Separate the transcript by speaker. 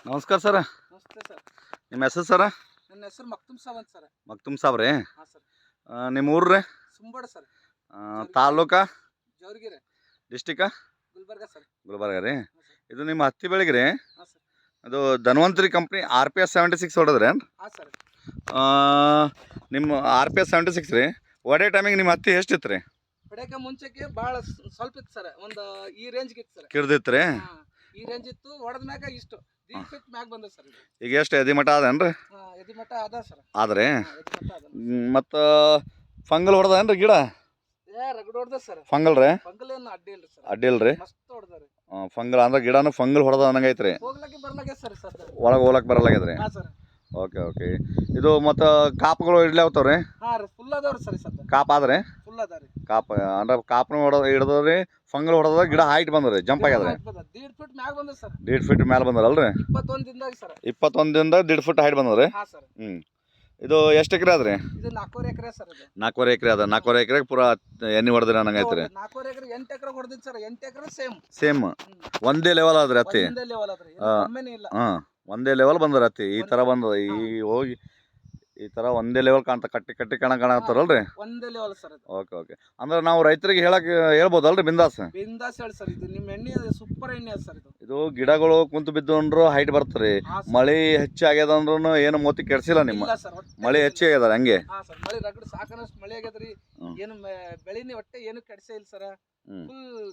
Speaker 1: ನಮಸ್ಕಾರ ಸರ.
Speaker 2: ನಮಸ್ತೆ ಸರ್.
Speaker 1: ನಿಮ್ಮ ಹೆಸರು ಸರ?
Speaker 2: ನನ್ನ ಹೆಸರು ಮಕ್ತುಮ್ ಸಾಬ್ ಅಂತ ಸರ್.
Speaker 1: ಮಕ್ತುಮ್ ಸಾಬ್ ರೀ.
Speaker 2: ಹಾಂ ಸರ್.
Speaker 1: ನಿಮ್ಮ ಊರು ರೀ?
Speaker 2: ಸುಂಬಡ ಸರ್.
Speaker 1: ತಾಲೂಕಾ?
Speaker 2: ಜವರ್ಗಿರಿ.
Speaker 1: ಡಿಸ್ಟಿಕಾ?
Speaker 2: ಗುಲ್ಬರ್ಗ ಸರ್.
Speaker 1: ಗುಲ್ಬರ್ಗ ರೀ.
Speaker 2: ಹಾಂ ಸರ್.
Speaker 1: ಇದು ನಿಮ್ಮ ಹತ್ತಿ ಬೆಳೆಗೆ ರೀ?
Speaker 2: ಹಾಂ ಸರ್.
Speaker 1: ಅದು ಧನ್ವಂತರಿ ಕಂಪ್ನಿ RPS 76 ಹೊಡೆದ್ರಿ?
Speaker 2: ಹಾಂ ಸರ್.
Speaker 1: ನಿಮ್ಮ RPS 76 ರೀ, ಒಡೆ ಟೈಮಿಗೆ ನಿಮ್ಮ ಹತ್ತಿ ಎಷ್ಟಿತ್ತು ರೀ?
Speaker 2: ಹೊಡೆಯಕ್ಕೆ ಮುಂಚೆಗೆ ಭಾಳ ಸ್ವಲ್ಪ ಇತ್ತು ಸರ್. ಒಂದು ಈ ರೇಂಜ್ಗೆ ಇತ್ತು ಸರ್.
Speaker 1: ಕಿರ್ದಿತ್ತು ರೀ?
Speaker 2: ಹಾಂ, ಈ ರೇಂಜ್ ಇತ್ತು. ಹೊಡೆದ ಮ್ಯಾಗ ಇಷ್ಟು 3 ಫೀಟ್ ಮ್ಯಾಗ ಬಂದ ಸರ್ ಇದು.
Speaker 1: ಈಗ ಎಷ್ಟು ಎದಿ ಮಠ ಅದೇನ್ರಿ?
Speaker 2: ಹಾಂ, ಎದಿ ಮಟ್ಟ ಅದ ಸರ್.
Speaker 1: ಆದ್ರೆ
Speaker 2: ಎದಿ ಮಟ್ಟ ಅದ.
Speaker 1: ಮತ್ತು ಫಂಗಲ್ ಹೊಡೆದೇನ್ರಿ ಗಿಡ?
Speaker 2: ರಗಡ್ ಹೊಡೆದ ಸರ್.
Speaker 1: ಫಂಗಲ್ ರೀ?
Speaker 2: ಫಂಗಲ್ ಏನು ಅಡ್ಡಿ ಇಲ್ರಿ ಸರ್.
Speaker 1: ಅಡ್ಡಿ ಇಲ್ರಿ?
Speaker 2: ಮಸ್ತ್ ಹೊಡೆದ ರೀ.
Speaker 1: ಫಂಗಲ್ ಅಂದ್ರೆ ಗಿಡನೂ ಫಂಗಲ್ ಹೊಡೆದ ಅನ್ನಂಗೈತೆ ರೀ?
Speaker 2: ಹೋಗ್ಲಕ್ಕೆ ಬರ್ಲಾಗೆ ಸರ್ ಸರ್.
Speaker 1: ಒಳಗೆ ಹೋಲಕ್ಕೆ ಬರಲಾಗ್ಯದ ರೀ?
Speaker 2: ಹಾಂ ಸರ್.
Speaker 1: Okay okay. ಇದು ಮತ್ತು ಕಾಪುಗಳು ಇಡ್ಲಿ ಆಗ್ತಾವ ರೀ?
Speaker 2: ಹಾಂ ರೀ, ಫುಲ್ ಅದಾವ್ರಿ ಸರ್ ಸರ್.
Speaker 1: ಕಾಪ್ ಆದ್ರೆ
Speaker 2: ಫುಲ್ ಅದ ರೀ.
Speaker 1: ಕಾಪ್ ಅಂದ್ರೆ ಕಾಪ್ನು ಹಿಡ್ದದ್ರಿ, ಫಂಗಲ್ ಹೊಡೆದ ಗಿಡ ಹೈಟ್ ಬಂದ್ರಿ, ಜಂಪ್ ಆಗ್ಯದ್ರಿ?
Speaker 2: 1.5 ಫೀಟ್ ಮ್ಯಾಗ ಬಂದ ಸರ್.
Speaker 1: 1.5 ಫೀಟ್ ಮೇಲೆ ಬಂದರಲ್ರಿ?
Speaker 2: 21 ದಿನದಾಗ ಸರ್.
Speaker 1: 21 ದಿಂದ 1.5 ಫೀಟ್ ಹೈಟ್ ಬಂದದ್ರಿ?
Speaker 2: ಹಾಂ ಸರ್.
Speaker 1: ಇದು ಎಷ್ಟು ಎಕರೆ ಅದ್ರಿ?
Speaker 2: ಇದು 4 ಎಕರೆ ಸರ್. ಇದು
Speaker 1: 4 ಎಕರೆ ಅದ. 4 ಎಕರೆಗೆ ಪೂರಾ ಎಣ್ಣೆ ಹೊಡೆದ್ರಿ ಅನ್ನಂಗೈತ್ರಿ?
Speaker 2: 4 ಎಕರೆ 8 ಎಕರೆ ಹೊಡೆದಿದ್ದು ಸರ್. 8 ಎಕರೆ
Speaker 1: ಸೇಮ್ ಒಂದೇ ಲೆವೆಲ್ ಆದ್ರಿ ಹತ್ತಿ?
Speaker 2: ಒಂದೇ ಲೆವೆಲ್ ಅದ್ರಿ, ಕಮ್ಮಿನೇ ಇಲ್ಲ.
Speaker 1: ಒಂದೇ ಲೆವೆಲ್ ಬಂದ್ರಿ ಹತ್ತಿ. ಈ ತರ ಬಂದದ, ಈ ಹೋಗಿ ಈ ತರ ಒಂದೇ ಲೆವೆಲ್ ಕಾಣ್ತಾ, ಕಟ್ಟಿ ಕಟ್ಟಿ ಕಾಣತ್ತಾರಲ್ರಿ?
Speaker 2: ಒಂದೇ ಲೆವೆಲ್ ಸರ್ ಇದು.
Speaker 1: Okay okay. ಅಂದ್ರೆ ನಾವು ರೈತರಿಗೆ ಹೇಳ್ಬೋದಲ್ರಿ ಬಿಂದಾಸ್?
Speaker 2: ಬಿಂದಾಸ್ ಹೇಳಿ ಸರ್. ಇದು ನಿಮ್ಮ ಎಣ್ಣೆ ಸೂಪರ್ ಎಣ್ಣೆ ಅದ ಸರ್ ಇದು.
Speaker 1: ಇದು ಗಿಡಗಳು ಕುಂತು ಬಿದ್ದು ಅಂದ್ರು ಹೈಟ್ ಬರ್ತಾರೆ. ಮಳೆ ಹೆಚ್ಚಾಗ್ಯದ ಅಂದ್ರೂ ಏನು ಮೋತಿ ಕೆಡ್ಸಿಲ್ಲ ನಿಮ್ಮ?
Speaker 2: ಇಲ್ಲ ಸರ್,
Speaker 1: ಮಳೆ ಹೆಚ್ಚಾಗ್ಯದ ಹಂಗೆ?
Speaker 2: ಹಾಂ ಸರ್, ಮಳೆ ರಗಡ್ ಸಾಕನಷ್ಟು ಮಳೆ ಆಗ್ಯದ್ರಿ. ಏನು ಬೆಳಿನಿ ಒಟ್ಟೆ ಏನು ಕೆಡ್ಸೇ ಇಲ್ಲ ಸರ್. ಫುಲ್